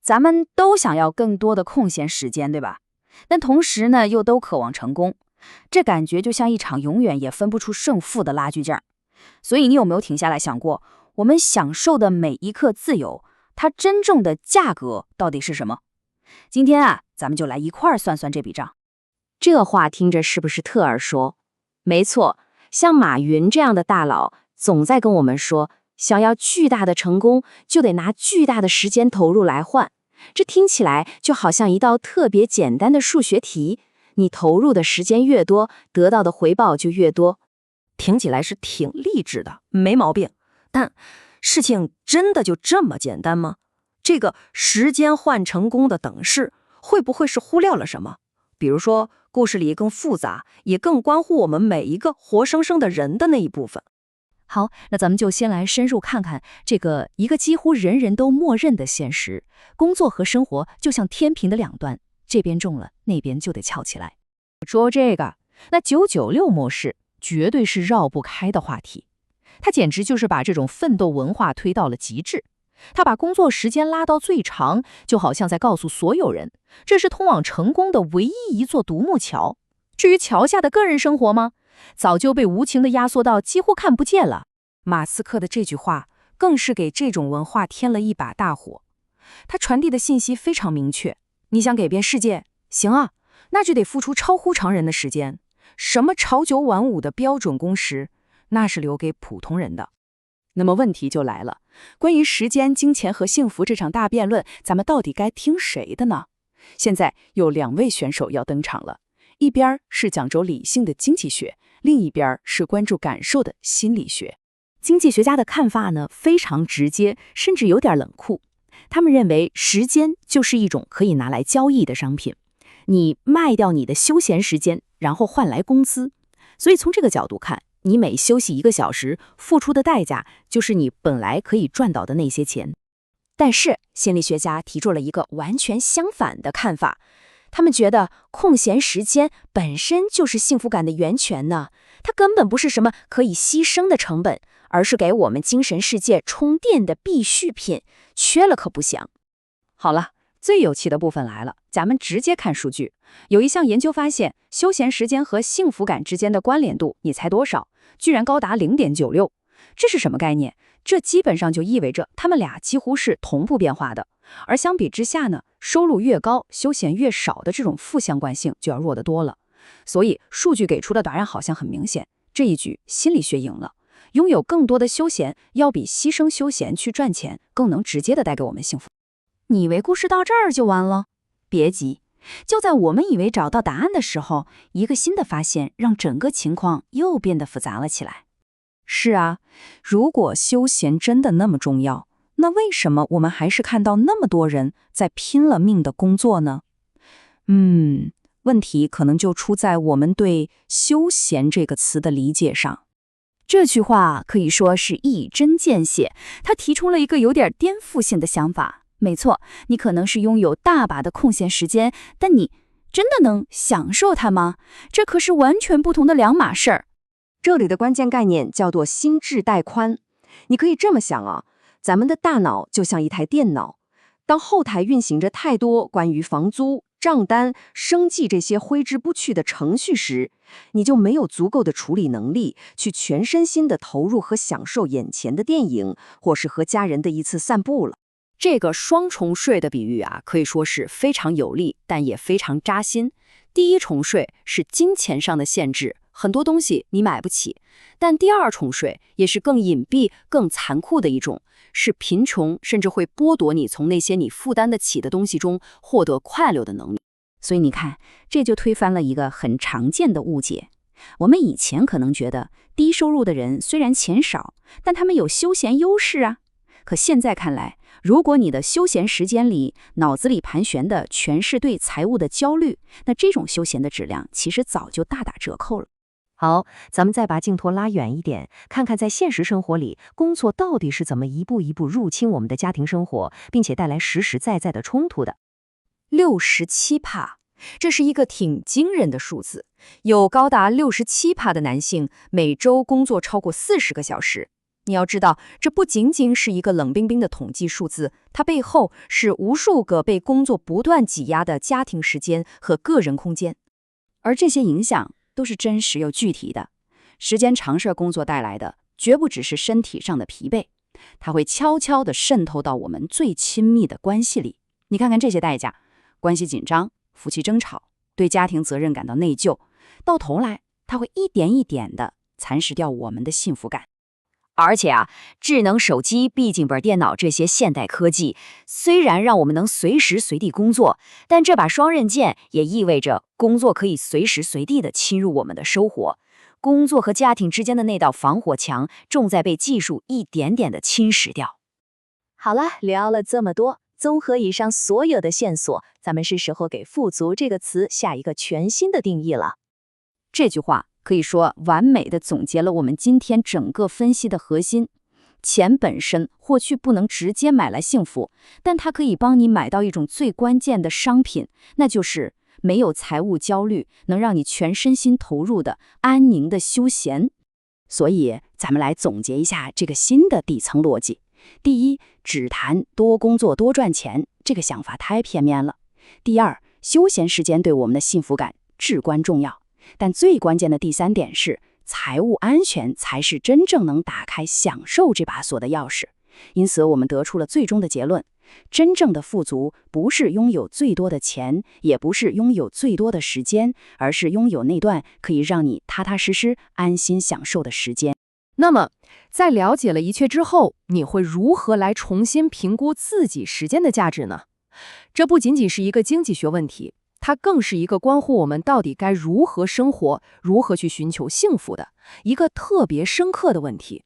咱们都想要更多的空闲时间，对吧？但同时呢，又都渴望成功，这感觉就像一场永远也分不出胜负的拉锯战。所以你有没有停下来想过，我们享受的每一刻自由，它真正的价格到底是什么？今天啊，咱们就来一块儿算算这笔账。这话听着是不是特耳熟？没错，像马云这样的大佬总在跟我们说，想要巨大的成功，就得拿巨大的时间投入来换。这听起来就好像一道特别简单的数学题，你投入的时间越多，得到的回报就越多。听起来是挺励志的，没毛病。但事情真的就这么简单吗？这个时间换成功的等式，会不会是忽略了什么？比如说，故事里更复杂，也更关乎我们每一个活生生的人的那一部分。好，那咱们就先来深入看看这个一个几乎人人都默认的现实：工作和生活就像天平的两端，这边重了，那边就得翘起来。说这个，那996模式绝对是绕不开的话题。它简直就是把这种奋斗文化推到了极致。它把工作时间拉到最长，就好像在告诉所有人，这是通往成功的唯一一座独木桥。至于桥下的个人生活吗？早就被无情地压缩到几乎看不见了。马斯克的这句话更是给这种文化添了一把大火。他传递的信息非常明确，你想改变世界，行啊，那就得付出超乎常人的时间。什么朝9晚5的标准工时，那是留给普通人的。那么问题就来了，关于时间、金钱和幸福这场大辩论，咱们到底该听谁的呢？现在有2位选手要登场了，一边是讲究理性的经济学，另一边是关注感受的心理学。经济学家的看法呢，非常直接，甚至有点冷酷。他们认为时间就是一种可以拿来交易的商品，你卖掉你的休闲时间，然后换来工资。所以从这个角度看，你每休息1个小时，付出的代价就是你本来可以赚到的那些钱。但是心理学家提出了一个完全相反的看法，他们觉得空闲时间本身就是幸福感的源泉呢，它根本不是什么可以牺牲的成本，而是给我们精神世界充电的必需品，缺了可不香。好了，最有趣的部分来了，咱们直接看数据。有一项研究发现，休闲时间和幸福感之间的关联度，你猜多少？居然高达0.96。这是什么概念？这基本上就意味着他们俩几乎是同步变化的。而相比之下呢，收入越高，休闲越少的这种负相关性就要弱得多了。所以数据给出的答案好像很明显，这一局心理学赢了。拥有更多的休闲，要比牺牲休闲去赚钱更能直接的带给我们幸福。你以为故事到这儿就完了？别急，就在我们以为找到答案的时候，一个新的发现让整个情况又变得复杂了起来。是啊，如果休闲真的那么重要，那为什么我们还是看到那么多人在拼了命的工作呢？问题可能就出在我们对休闲这个词的理解上。这句话可以说是一针见血，他提出了一个有点颠覆性的想法。没错，你可能是拥有大把的空闲时间，但你真的能享受它吗？这可是完全不同的两码事儿。这里的关键概念叫做心智带宽。你可以这么想啊，咱们的大脑就像一台电脑，当后台运行着太多关于房租、账单、生计这些挥之不去的程序时，你就没有足够的处理能力去全身心的投入和享受眼前的电影，或是和家人的一次散步了。这个双重税的比喻啊，可以说是非常有力，但也非常扎心。第一重税是金钱上的限制，很多东西你买不起；但第二重税也是更隐蔽、更残酷的一种，是贫穷甚至会剥夺你从那些你负担得起的东西中获得快乐的能力。所以你看，这就推翻了一个很常见的误解。我们以前可能觉得低收入的人虽然钱少，但他们有休闲优势啊。可现在看来，如果你的休闲时间里脑子里盘旋的全是对财务的焦虑，那这种休闲的质量其实早就大打折扣了。好，咱们再把镜头拉远一点，看看在现实生活里，工作到底是怎么一步一步入侵我们的家庭生活，并且带来实实在在的冲突的。67%，这是一个挺惊人的数字。有高达67%的男性每周工作超过40个小时。你要知道，这不仅仅是一个冷冰冰的统计数字，它背后是无数个被工作不断挤压的家庭时间和个人空间。而这些影响都是真实又具体的。时间长设工作带来的，绝不只是身体上的疲惫，它会悄悄地渗透到我们最亲密的关系里。你看看这些代价：关系紧张、夫妻争吵、对家庭责任感到内疚，到头来，它会一点一点地蚕食掉我们的幸福感。而且啊，智能手机、笔记本电脑这些现代科技，虽然让我们能随时随地工作，但这把双刃剑也意味着工作可以随时随地地侵入我们的生活。工作和家庭之间的那道防火墙，正在被技术一点点地侵蚀掉。好了，聊了这么多，综合以上所有的线索，咱们是时候给富足这个词下一个全新的定义了。这句话可以说完美地总结了我们今天整个分析的核心。钱本身或许不能直接买来幸福，但它可以帮你买到一种最关键的商品，那就是没有财务焦虑，能让你全身心投入的安宁的休闲。所以咱们来总结一下这个新的底层逻辑。第一，只谈多工作多赚钱，这个想法太片面了。第二，休闲时间对我们的幸福感至关重要。但最关键的第三点是，财务安全才是真正能打开享受这把锁的钥匙。因此，我们得出了最终的结论：真正的富足不是拥有最多的钱，也不是拥有最多的时间，而是拥有那段可以让你踏踏实实、安心享受的时间。那么，在了解了一切之后，你会如何来重新评估自己时间的价值呢？这不仅仅是一个经济学问题，它更是一个关乎我们到底该如何生活、如何去寻求幸福的一个特别深刻的问题。